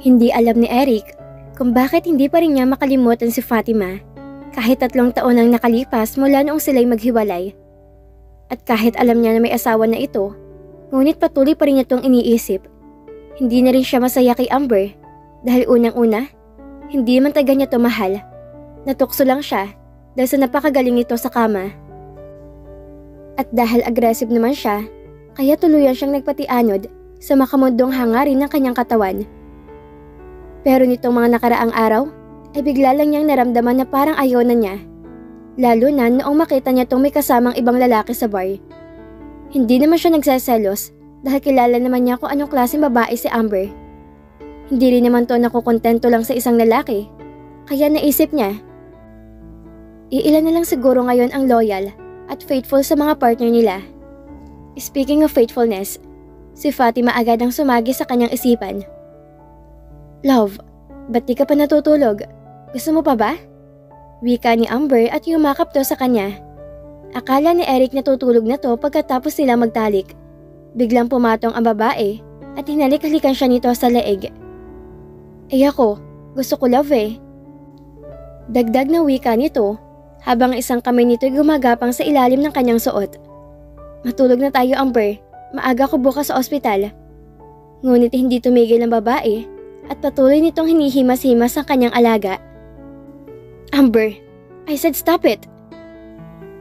Hindi alam ni Eric kung bakit hindi pa rin niya makalimutan si Fatima kahit 3 taon ang nakalipas mula noong sila'y maghiwalay. At kahit alam niya na may asawa na ito, ngunit patuloy pa rin niya itong iniisip. Hindi na rin siya masaya kay Amber dahil unang-una, hindi man taga niya to mahal. Natukso lang siya dahil sa napakagaling nito sa kama. At dahil aggressive naman siya, kaya tuluyan siyang nagpatianod sa makamundong hangarin ng kanyang katawan. Pero nitong mga nakaraang araw, ay bigla lang niyang naramdaman na parang ayaw na niya. Lalo na noong makita niya tong may kasamang ibang lalaki sa bar. Hindi naman siya nagseselos dahil kilala naman niya kung anong klaseng babae si Amber. Hindi rin naman to nakukontento lang sa isang lalaki, kaya naisip niya, iilan na lang siguro ngayon ang loyal at faithful sa mga partner nila. Speaking of faithfulness, si Fatima agad ang sumagi sa kanyang isipan. Love, ba't di ka pa natutulog? Gusto mo pa ba? Wika ni Amber at yumakap to sa kanya. Akala ni Eric natutulog na to pagkatapos nila magtalik. Biglang pumatong ang babae at hinalik-halikan siya nito sa leeg. Ako, gusto ko love eh. Dagdag na wika nito habang isang kamay nito'y gumagapang sa ilalim ng kanyang suot. Matulog na tayo Amber, maaga ko bukas sa ospital. Ngunit hindi tumigil ang babae at patuloy nitong hinihimas-himas ang kanyang alaga. Amber, I said stop it.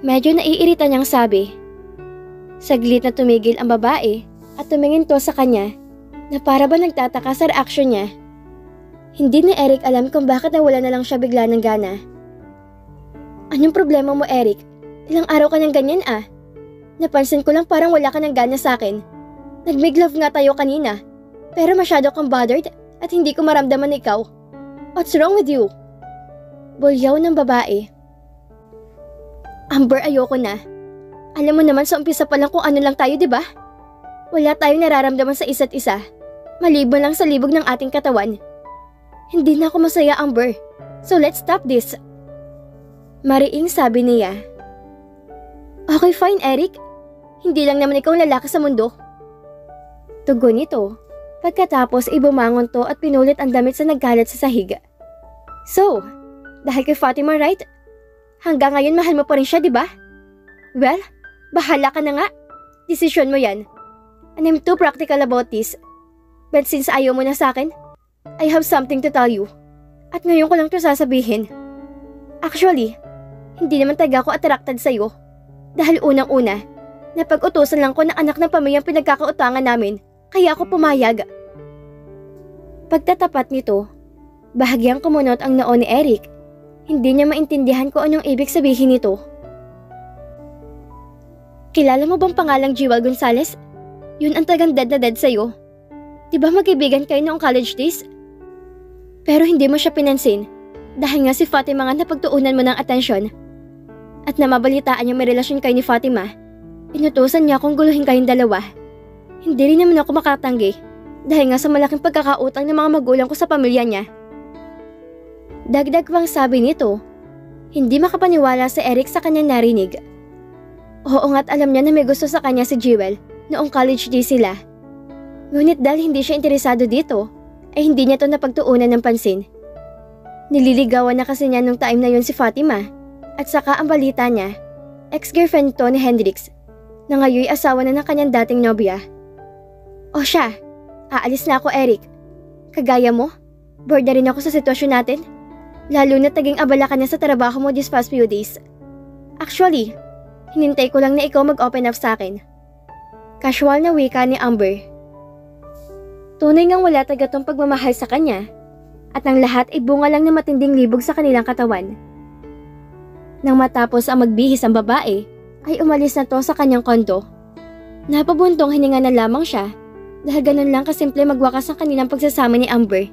Medyo naiirita niyang sabi. Saglit na tumigil ang babae at tumingin to sa kanya na para ba nagtataka sa reaksyon niya. Hindi ni Eric alam kung bakit nawala na lang siya bigla ng gana. Anong problema mo Eric? Ilang araw ka nang ganyan ah. Napansin ko lang parang wala ka ng gana sa akin. Nag-make love nga tayo kanina, pero masyado kang bothered at hindi ko maramdaman ikaw. What's wrong with you? Bulyaw ng babae. Amber, ayoko na. Alam mo naman sa umpisa pa lang kung ano lang tayo, di ba? Wala tayong nararamdaman sa isa't isa. Maliban lang sa libog ng ating katawan. Hindi na ako masaya, Amber. So let's stop this. Mariing sabi niya. Okay, fine, Eric. Hindi lang naman ikaw lalaki sa mundo. Tugon nito. Pagkatapos ibumangon to at pinulit ang damit sa nagkalat sa sahig. So, dahil kay Fatima, right? Hanggang ngayon mahal mo pa rin siya, di ba? Well, bahala ka na nga. Desisyon mo yan. And I'm too practical about this. But since ayaw mo na sa akin, I have something to tell you. At ngayon ko lang to sasabihin. Actually, hindi naman taga ako attracted sa'yo. Dahil unang-una, napag-utusan lang ko na anak ng pamilyang pinagkakautangan namin. Kaya ako pumayag. Pagtatapat nito, bahagyang kumunot ang noo ni Eric. Hindi niya maintindihan kung anong ibig sabihin nito. Kilala mo bang pangalang Jewel Gonzalez? Yun ang tagang dead na dead sa'yo. Diba magkaibigan kayo noong college days? Pero hindi mo siya pinansin dahil nga si Fatima nga napagtuunan mo ng atensyon. At namabalitaan niya may relasyon kayo ni Fatima, inutusan niya kung guluhin kayong dalawa. Hindi rin naman ako makatanggi dahil nga sa malaking pagkakautang ng mga magulang ko sa pamilya niya. Dagdag pang sabi nito, hindi makapaniwala si Eric sa kanyang narinig. Oo nga't alam niya na may gusto sa kanya si Jewel noong college days sila. Ngunit dahil hindi siya interesado dito, ay hindi niya to napagtuunan ng pansin. Nililigawan na kasi niya nung time na yun si Fatima at saka ang balita niya, ex-girlfriend to ni Hendrix na ngayoy asawa na ng kanyang dating nobya. O siya, aalis na ako Eric. Kagaya mo, bored na rin ako sa sitwasyon natin. Lalo na taging abala ka na sa trabaho mo these past few days. Actually, hinintay ko lang na ikaw mag-open up sa akin. Casual na wika ni Amber. Tunay ngang wala tagatong pagmamahal sa kanya at ang lahat ay bunga lang ng matinding libog sa kanilang katawan. Nang matapos ang magbihis ang babae, ay umalis na to sa kanyang kondo. Napabuntong hininga na lamang siya dahil ganun lang kasimple magwakas ang kanilang pagsasama ni Amber.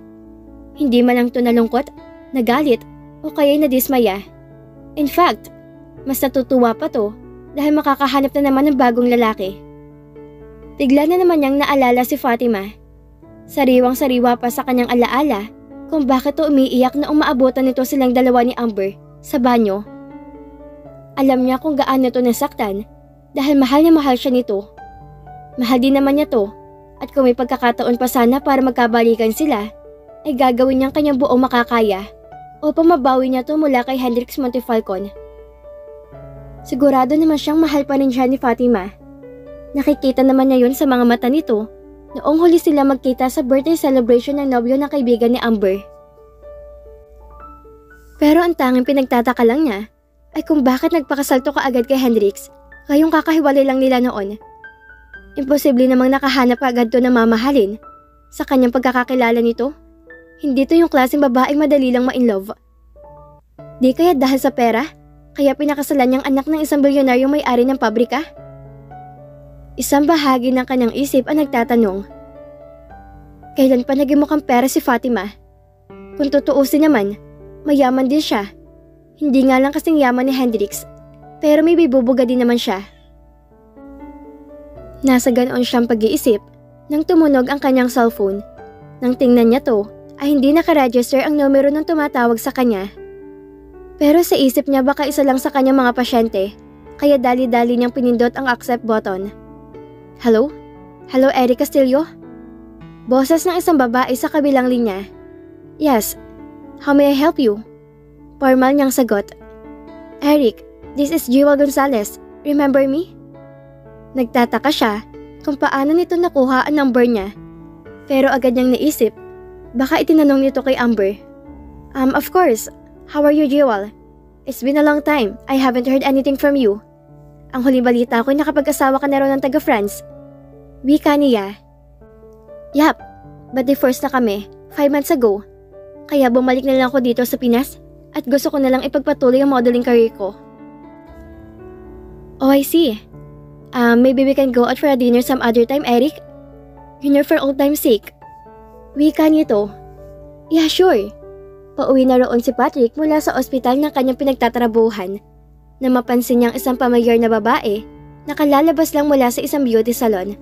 Hindi man lang to nalungkot, nagalit o kaya'y nadismaya. In fact, mas natutuwa pa to dahil makakahanap na naman ng bagong lalaki. Bigla na naman niyang naalala si Fatima. Sariwang-sariwa pa sa kanyang alaala kung bakit to umiiyak na umaabutan nito silang dalawa ni Amber sa banyo. Alam niya kung gaano to nasaktan dahil mahal na mahal siya nito. Mahal din naman niya to at kung may pagkakataon pa sana para magkabalikan sila, ay gagawin niyang kanyang buong makakaya upang mabawi niya to mula kay Hendrix Montefalcon. Sigurado naman siyang mahal pa rin siya ni Fatima. Nakikita naman niya yun sa mga mata nito noong huli sila magkita sa birthday celebration ng nobyo ng kaibigan ni Amber. Pero ang tanging pinagtataka lang niya ay kung bakit nagpakasal to kaagad kay Hendrix ngayong kakahiwalay lang nila noon. Imposible namang nakahanap agad to na mamahalin sa kanyang pagkakakilala nito. Hindi to yung klaseng babaeng madali lang ma-inlove. Di kaya dahil sa pera, kaya pinakasalan niyang anak ng isang bilyonaryong may-ari ng pabrika? Isang bahagi ng kanyang isip ang nagtatanong, kailan pa naging mukhang pera si Fatima? Kung tutuusin naman, mayaman din siya. Hindi nga lang kasing yaman ni Hendrix, pero may bibubuga din naman siya. Nasa ganoon siyang pag-iisip nang tumunog ang kanyang cellphone. Nang tingnan niya to, ay hindi nakaregister ang numero ng tumatawag sa kanya. Pero sa isip niya baka isa lang sa kanyang mga pasyente, kaya dali-dali niyang pinindot ang accept button. Hello? Hello, Eric Castillo? Boses ng isang babae sa kabilang linya. Yes. How may I help you? Formal niyang sagot. Eric, this is Jewel Gonzalez. Remember me? Nagtataka siya kung paano nito nakuha ang number niya. Pero agad niyang naisip, baka itinanong nito kay Amber. Of course. How are you, Jewel? It's been a long time. I haven't heard anything from you. Ang huling balita ko'y nakapag-asawa ka na raw ng taga-France. Wika niya. Yap, but divorced na kami 5 months ago. Kaya bumalik na lang ako dito sa Pinas at gusto ko na lang ipagpatuloy ang modeling career ko. Oh, I see. Maybe we can go out for a dinner some other time, Eric? You know, for old time's sake. Wika nito. Yeah, sure. Pauwi na roon si Patrick mula sa ospital ng kanyang pinagtatrabuhan na mapansin niyang isang pamilyar na babae na kalalabas lang mula sa isang beauty salon.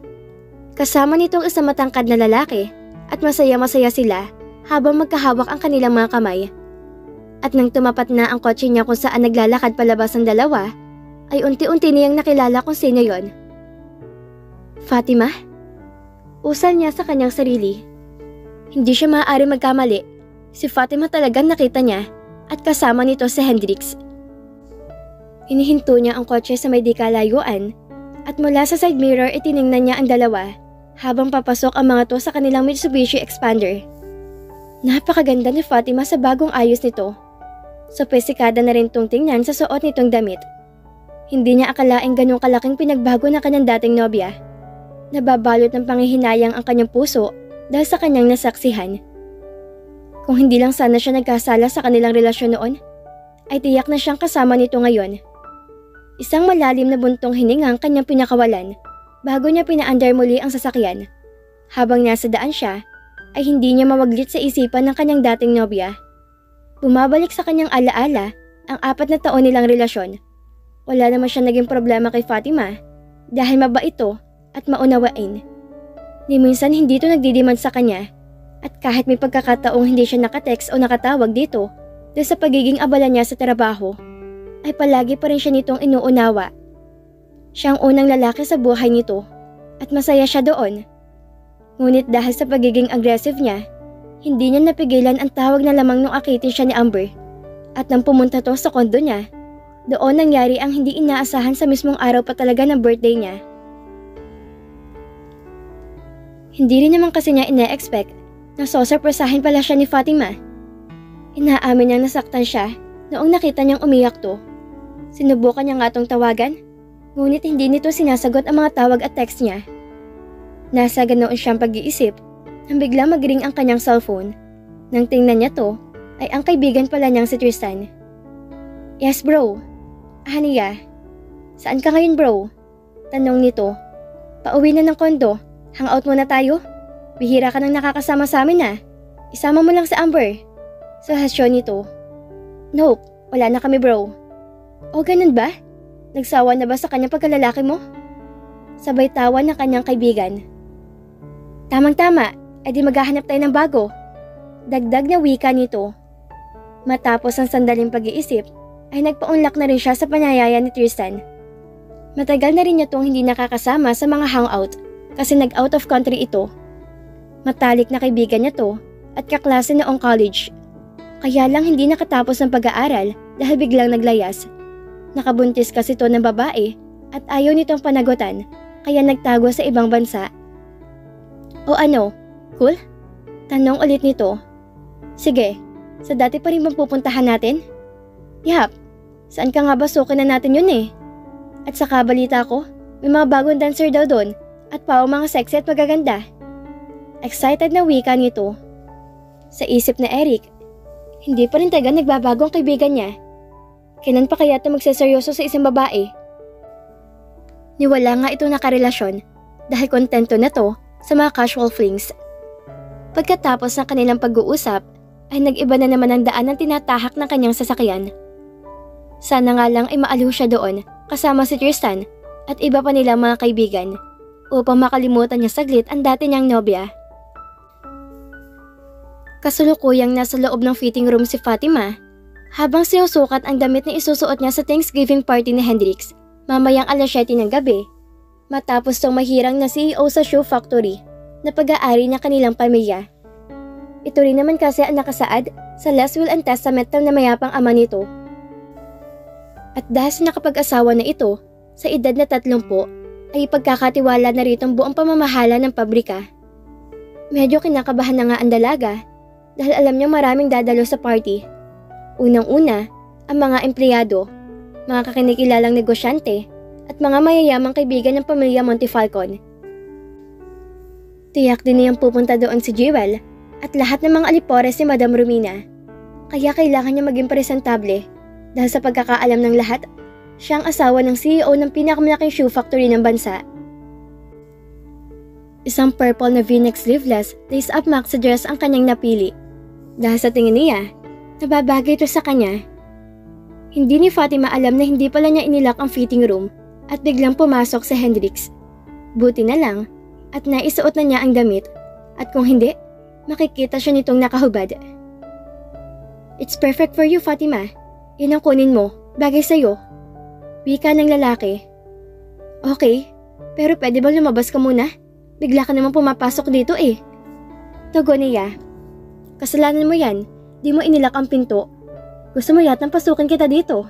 Kasama nitong isang matangkad na lalaki at masaya-masaya sila habang magkahawak ang kanilang mga kamay. At nang tumapat na ang kotse niya kung saan naglalakad palabas ang dalawa, ay unti-unti niyang nakilala kung sino yon. Fatima? Usal niya sa kanyang sarili. Hindi siya maaari magkamali. Si Fatima talagang nakita niya at kasama nito si Hendrix. Hinihinto niya ang kotse sa may di kalayuan at mula sa side mirror itiningnan niya ang dalawa habang papasok ang mga to sa kanilang Mitsubishi Expander. Napakaganda ni Fatima sa bagong ayos nito. Sopistikada na rin tong tingnan sa suot nitong damit. Hindi niya akalaing ganong kalaking pinagbago ng kanyang dating nobya. Nababalot ng panghihinayang ang kanyang puso dahil sa kanyang nasaksihan. Kung hindi lang sana siya nagkasala sa kanilang relasyon noon, ay tiyak na siyang kasama nito ngayon. Isang malalim na buntong hininga ang kanyang pinakawalan bago niya pinaandar muli ang sasakyan. Habang nasa daan siya, ay hindi niya mawaglit sa isipan ng kanyang dating nobya. Bumabalik sa kanyang alaala ang 4 na taon nilang relasyon. Wala naman siya naging problema kay Fatima dahil mabait ito at maunawain. Ni minsan hindi ito nagdidemand sa kanya at kahit may pagkakataong hindi siya nakatext o nakatawag dito dahil sa pagiging abala niya sa trabaho, ay palagi pa rin siya nitong inuunawa. Siya ang unang lalaki sa buhay nito at masaya siya doon. Ngunit dahil sa pagiging aggressive niya, hindi niya napigilan ang tawag na lamang nung akitin siya ni Amber. At nang pumunta to sa kondo niya, doon nangyari ang hindi inaasahan sa mismong araw pa talaga ng birthday niya. Hindi rin naman kasi niya ina-expect na sosurpresahin pala siya ni Fatima. Inaamin niyang nasaktan siya noong nakita niyang umiyak to. Sinubukan niya nga tong tawagan, ngunit hindi nito sinasagot ang mga tawag at text niya. Nasa ganoon siyang pag-iisip nang bigla mag-ring ang kanyang cellphone. Nang tingnan niya to, ay ang kaibigan pala niyang si Tristan. Yes bro. Haniya, saan ka ngayon bro? Tanong nito. Pauwi na ng kondo, hangout muna tayo? Bihira ka nang nakakasama sa amin Isama mo lang si Amber. Suhasyon nito. Nope, wala na kami bro. O ganun ba? Nagsawa na ba sa kanyang pagkalalaki mo? Sabay tawa ng kanyang kaibigan. Tamang-tama, edi maghahanap tayo ng bago. Dagdag na wika nito. Matapos ang sandaling pag-iisip, ay nagpaunlak na rin siya sa panayaya ni Tristan. Matagal na rin niya tong hindi nakakasama sa mga hangout kasi nag-out of country ito. Matalik na kaibigan niya to at kaklase noong college. Kaya lang hindi nakatapos ng pag-aaral dahil biglang naglayas. Nakabuntis kasi to ng babae at ayaw nitong panagutan kaya nagtago sa ibang bansa. O ano, cool? Tanong ulit nito. Sige, sa dati pa rin bang pupuntahan natin? Yap, saan ka nga ba sukin na natin yun eh? At saka balita ko, may mga bagong dancer daw doon at pao mga sexy at magaganda. Excited na wika nito. Sa isip na Eric, hindi pa rin taga nagbabagong kaibigan niya. Kailan pa kaya ito magseseryoso sa isang babae? Niwala nga ito nakarelasyon dahil kontento na to sa mga casual flings. Pagkatapos ng kanilang pag-uusap ay nag-iba na naman ang daan ng tinatahak ng kanyang sasakyan. Sana nga lang ay maaliw siya doon kasama si Tristan at iba pa nilang mga kaibigan upang makalimutan niya saglit ang dati niyang nobya. Kasulukuyang nasa loob ng fitting room si Fatima habang sinusukat ang damit na isusuot niya sa Thanksgiving party ni Hendrix mamayang 7:00 ng gabi matapos tong mahirang na CEO sa shoe factory na pag-aari ng kanilang pamilya. Ito rin naman kasi ang nakasaad sa last will and testament na mayapang ama nito. At dahil sa nakapag-asawa na ito sa edad na 30 ay pagkakatiwala na rito ang buong pamamahala ng pabrika. Medyo kinakabahan na nga ang dalaga dahil alam niya maraming dadalo sa party. Unang-una, ang mga empleyado, mga kakinikilalang negosyante at mga mayayamang kaibigan ng pamilya Montefalcon. Tiyak din niyang pupunta doon si Jewel at lahat ng mga alipores ni Madam Romina. Kaya kailangan niya maging presentable dahil sa pagkakaalam ng lahat, siya ang asawa ng CEO ng pinakamalaking shoe factory ng bansa. Isang purple na v-neck sleeveless lace-up maxi dress ang kanyang napili. Dahil sa tingin niya, nababagay ito sa kanya. Hindi ni Fatima alam na hindi pala niya inilak ang fitting room at biglang pumasok si Hendrix. Buti na lang at naisuot na niya ang damit at kung hindi, makikita siya nitong nakahubad. It's perfect for you, Fatima. Yun ang kunin mo, bagay sa'yo. Wika ng lalaki. Okay, pero pwede ba lumabas ka muna? Bigla ka naman pumapasok dito eh. Tugon niya. Kasalanan mo yan, di mo inilak ang pinto. Gusto mo yatang pasukin kita dito.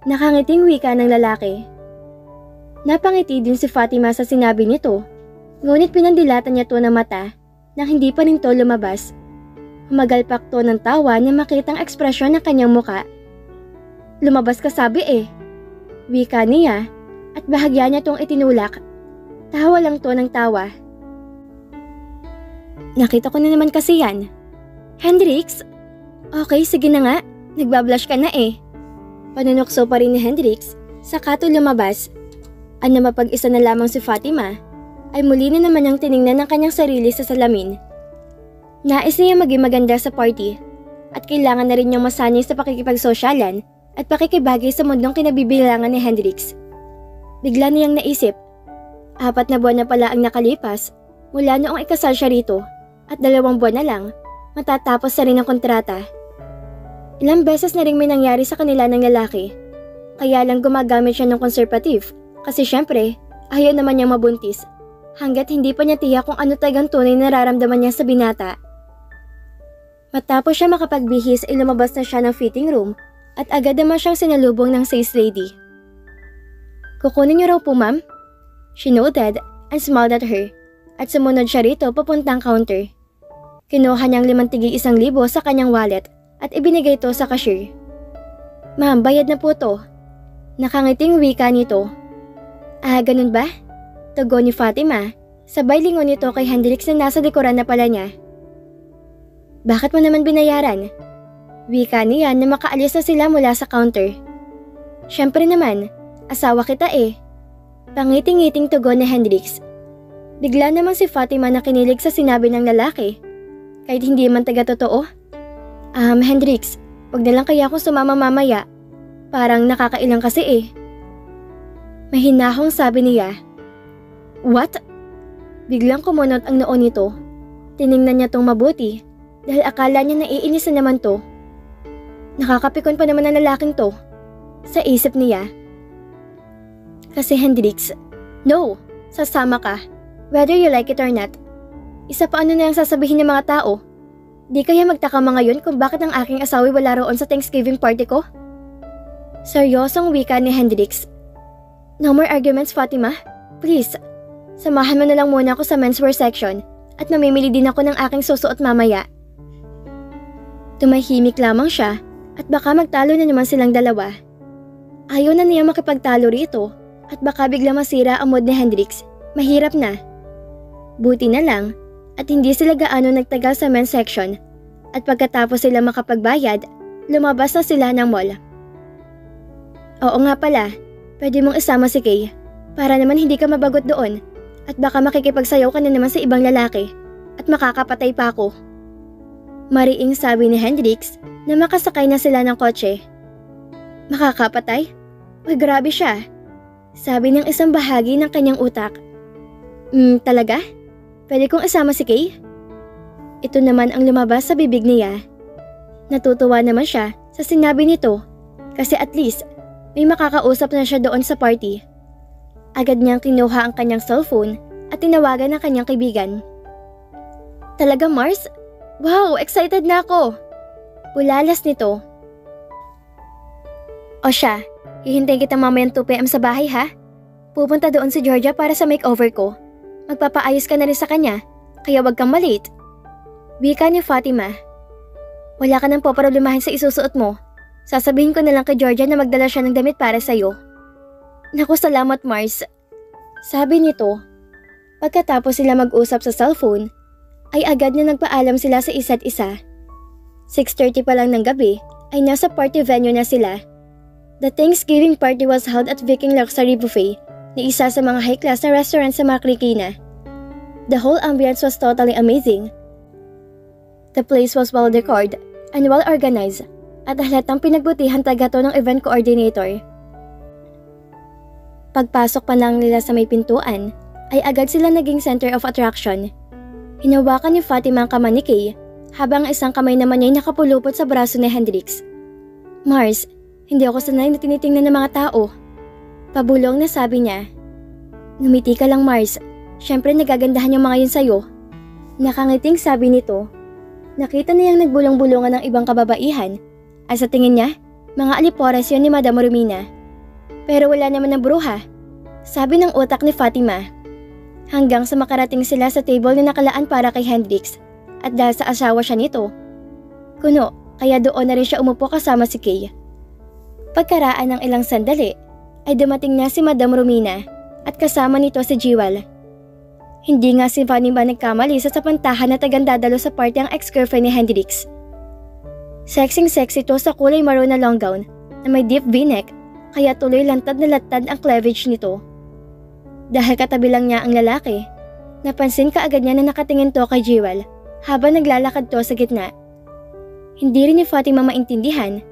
Nakangiting wika ng lalaki. Napangiti din si Fatima sa sinabi nito, ngunit pinandilatan niya to ng mata nang hindi pa rin to lumabas. Humagalpak to ng tawa na makitang ekspresyon ng kanyang muka. Lumabas ka sabi eh. Wika niya at bahagya niya tong itinulak. Tawa lang to ng tawa. Nakita ko na naman kasi yan. Hendrix? Okay, sige na nga. Nagbablush ka na eh. Panunokso pa rin ni Hendrix, saka to lumabas. Ang mapag-isa na lamang si Fatima, ay muli na naman niyang tiningnan ng kanyang sarili sa salamin. Nais niya maging maganda sa party, at kailangan na rin niyang masanay sa pakikipagsosyalan at pakikibagay sa mundong kinabibilangan ni Hendrix. Bigla niyang naisip, 4 na buwan na pala ang nakalipas mula noong ikasal siya rito at 2 buwan na lang matatapos na rin ang kontrata. Ilang beses na rin may nangyari sa kanila ng lalaki, kaya lang gumagamit siya ng conservative kasi syempre ayaw naman niyang mabuntis hanggat hindi pa niya tiyak kung ano talagang tunay na nararamdaman niya sa binata. Matapos siya makapagbihis ay lumabas na siya ng fitting room at agad naman siyang sinalubong ng sales lady. Kukunin niyo raw po ma'am? She nodded and smiled at her at sumunod siya rito papuntang counter. Kinuha niyang 5,100 sa kanyang wallet at ibinigay ito sa cashier. Ma'am, bayad na po to. Nakangiting wika nito. Ah, ganun ba? Tugon ni Fatima, sabay lingon nito kay Hendrix na nasa likuran na pala niya. Bakit mo naman binayaran? Wika niya na makaalis na sila mula sa counter. Siyempre naman, asawa kita eh. Pangiting-ngiting tugon ni Hendrix. Bigla naman si Fatima na kinilig sa sinabi ng lalaki. Kahit hindi man taga-totoo. Hendrix, wag na lang kaya akong sumama mamaya. Parang nakakailang kasi eh. Mahinahong sabi niya. What? Biglang kumunot ang noo nito. Tiningnan niya tong mabuti dahil akala niya naiinis na naman to. Nakakapikon pa naman ang lalaking to. Sa isip niya. Kasi Hendrix, no, sasama ka. Whether you like it or not. Isa pa ano na yung sasabihin ng mga tao. Di kaya magtaka mga yun kung bakit ang aking asawi wala roon sa Thanksgiving party ko? Seryosong wika ni Hendrix. No more arguments, Fatima. Please, samahan mo na lang muna ako sa menswear section at mamimili din ako ng aking susuot mamaya. Tumahimik lamang siya at baka magtalo na naman silang dalawa. Ayaw na niya makipagtalo rito at baka bigla masira ang mood ni Hendrix. Mahirap na. Buti na lang at hindi sila gaano nagtagal sa men's section at pagkatapos sila makapagbayad, lumabas na sila ng mall. Oo nga pala, pwede mong isama si Kay para naman hindi ka mabagot doon at baka makikipagsayaw ka na naman sa ibang lalaki at makakapatay pa ako. Mariing sabi ni Hendrix na makasakay na sila ng kotse. Makakapatay? Uy, grabe siya. Sabi ng isang bahagi ng kanyang utak. Talaga? Pwede kong isama si Kay? Ito naman ang lumabas sa bibig niya. Natutuwa naman siya sa sinabi nito kasi at least may makakausap na siya doon sa party. Agad niyang kinuha ang kanyang cellphone at tinawagan ang kanyang kaibigan. Talaga, Mars? Wow, excited na ako! Bulalas nito. O siya, hihintayin kita mamayang 2 PM sa bahay ha? Pupunta doon si Georgia para sa makeover ko. Magpapaayos ka na rin sa kanya, kaya wag kang malate. Wika ni Fatima. Wala ka nang poproblemahin sa isusuot mo. Sasabihin ko na lang kay Georgia na magdala siya ng damit para sa'yo. Naku, salamat Mars. Sabi nito. Pagkatapos sila mag-usap sa cellphone, ay agad na nagpaalam sila sa isa't isa. 6:30 pa lang ng gabi ay nasa party venue na sila. The Thanksgiving party was held at Viking Luxury Buffet na isa sa mga high-class na restaurant sa Marikina. The whole ambience was totally amazing. The place was well-decored and well-organized at halatang pinagbutihan tagato ng event coordinator. Pagpasok pa lang nila sa may pintuan, ay agad sila naging center of attraction. Hinawakan ni Fatima ang kamay ni Kay habang isang kamay naman niya ay nakapulupot sa braso ni Hendrix. Mars, hindi ako sanay na tinitingnan ng mga tao. Pabulong na sabi niya. Ngumiti ka lang Mars, syempre nagagandahan yung mga yun sa'yo. Nakangiting sabi nito. Nakita niyang nagbulong-bulungan ng ibang kababaihan ay sa tingin niya, mga alipores yun ni Madam Romina. Pero wala naman ng bruha, sabi ng utak ni Fatima. Hanggang sa makarating sila sa table na nakalaan para kay Hendrix at dahil sa asawa siya nito. Kuno, kaya doon na rin siya umupo kasama si Kay. Pagkaraan ng ilang sandali, ay dumating na si Madam Romina at kasama nito si Jewel. Hindi nga si Fatima nagkamali sa sapantahan na tagandadalo sa party ang ex-girlfriend ni Hendrix. Sexing-sexy to sa kulay maroon na long gown na may deep v-neck kaya tuloy lantad na latad ang cleavage nito. Dahil katabi lang niya ang lalaki, napansin kaagad niya na nakatingin to kay Jewel habang naglalakad to sa gitna. Hindi rin ni Fatima maintindihan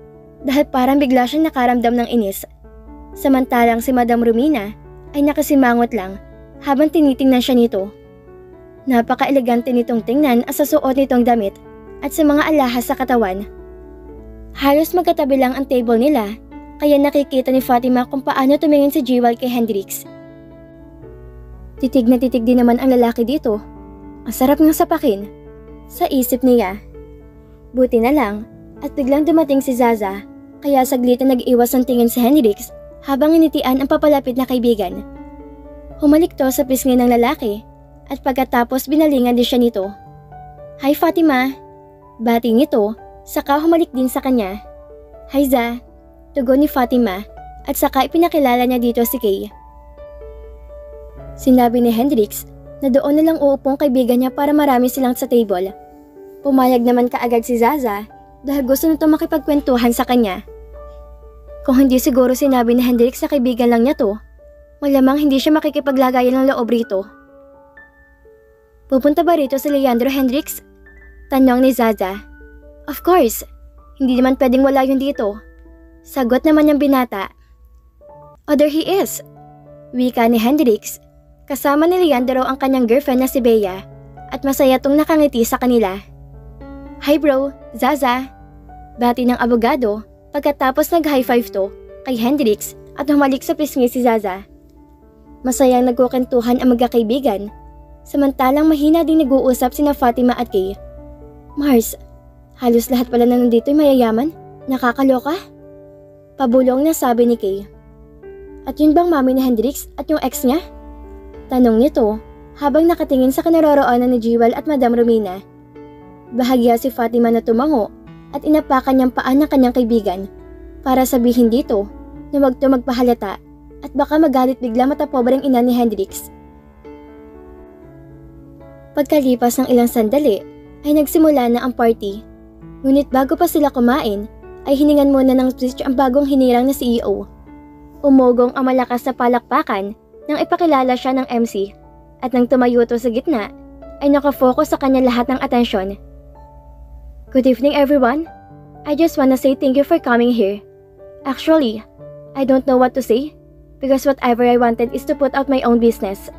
dahil parang bigla siyang nakaramdam ng inis. Samantalang si Madam Romina ay nakasimangot lang habang tinitingnan siya nito. Napaka-elegante nitong tingnan at sa suot nitong damit at sa mga alahas sa katawan. Halos magkatabi lang ang table nila kaya nakikita ni Fatima kung paano tumingin si Jewel kay Hendrix. Titig na titig din naman ang lalaki dito. Ang sarap ng sapakin. Sa isip niya. Buti na lang at biglang dumating si Zaza kaya saglit na nag-iwas ng tingin si Hendrix habang initian ang papalapit na kaibigan. Humalik to sa pisngi ng lalaki at pagkatapos binalingan din siya nito. Hi Fatima! Bati nito, saka humalik din sa kanya. Hi Za! Tugon ni Fatima at saka ipinakilala niya dito si Kay. Sinabi ni Hendrix na doon na lang uupong kaibigan niya para marami silang sa table. Pumayag naman kaagad si Zaza dahil gusto nito makipagkwentuhan sa kanya. Kung hindi siguro sinabi ni Hendrix sa kaibigan lang niya to, malamang hindi siya makikipaglagayan ng loob rito. Pupunta ba rito si Leandro Hendrix? Tanong ni Zaza. Of course, hindi naman pwedeng wala yun dito. Sagot naman ng binata. Oh, there he is. Wika ni Hendrix. Kasama ni Leandro ang kanyang girlfriend na si Bea at masaya tong nakangiti sa kanila. Hi bro, Zaza. Bati ng abogado pagkatapos nag-high five to kay Hendrix at humalik sa pisngi si Zaza. Masayang nagkukentuhan ang magkakaibigan, samantalang mahina din nag-uusap sina Fatima at Kay. Mars, Halos lahat pala na nandito ay mayayaman. Nakakaloka? Pabulong na sabi ni Kay. At yun bang mami ni Hendrix at yung ex niya? Tanong nito habang nakatingin sa kinaroroonan ni Jewel at Madam Romina. Bahagya si Fatima na tumango at inapakan niyang paa ng kanyang kaibigan para sabihin dito na wag to magpahalata at baka magalit bigla matapobreng ina ni Hendrix. Pagkalipas ng ilang sandali ay nagsimula na ang party. Ngunit bago pa sila kumain ay hiningan muna ng speech ang bagong hinirang na CEO. Umugong ang malakas na palakpakan nang ipakilala siya ng MC at nang tumayo to sa gitna ay nakafocus sa kanya lahat ng atensyon. Good evening everyone. I just wanna say thank you for coming here. Actually, I don't know what to say because whatever I wanted is to put out my own business.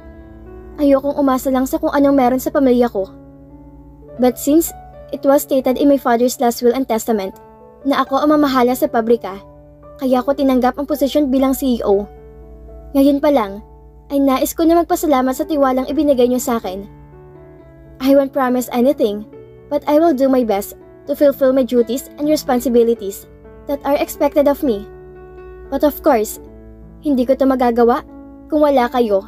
Ayokong umasa lang sa kung anong meron sa pamilya ko. But since it was stated in my father's last will and testament na ako ang mamahala sa pabrika, kaya ko tinanggap ang posisyon bilang CEO. Ngayon pa lang, ay nais ko na magpasalamat sa tiwalang ibinigay niyo sa akin. I won't promise anything, but I will do my best to fulfill my duties and responsibilities that are expected of me. But of course, hindi ko to magagawa kung wala kayo,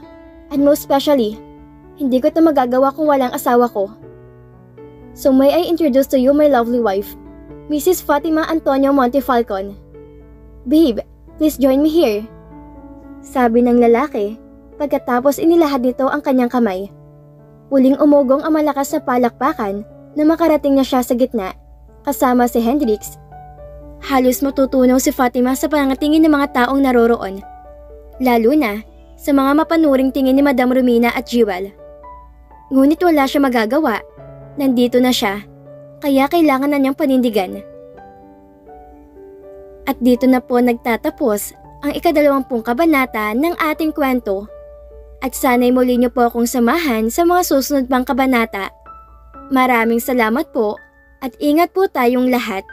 and most especially, hindi ko to magagawa kung walang asawa ko. So may I introduce to you my lovely wife, Mrs. Fatima Antonio Montefalcon. Babe, please join me here. Sabi ng lalaki, pagkatapos inilahad nito ang kanyang kamay. Muling umugong ang malakas na palakpakan na makarating na siya sa gitna, kasama si Hendrix. Halos matutunaw si Fatima sa pangatingin ng mga taong naroroon, lalo na sa mga mapanuring tingin ni Madam Romina at Jewel. Ngunit wala siya magagawa, nandito na siya, kaya kailangan na niyang panindigan. At dito na po nagtatapos ang ika-20 kabanata ng ating kwento. At sana'y muli niyo po akong samahan sa mga susunod pang kabanata. Maraming salamat po at ingat po tayong lahat.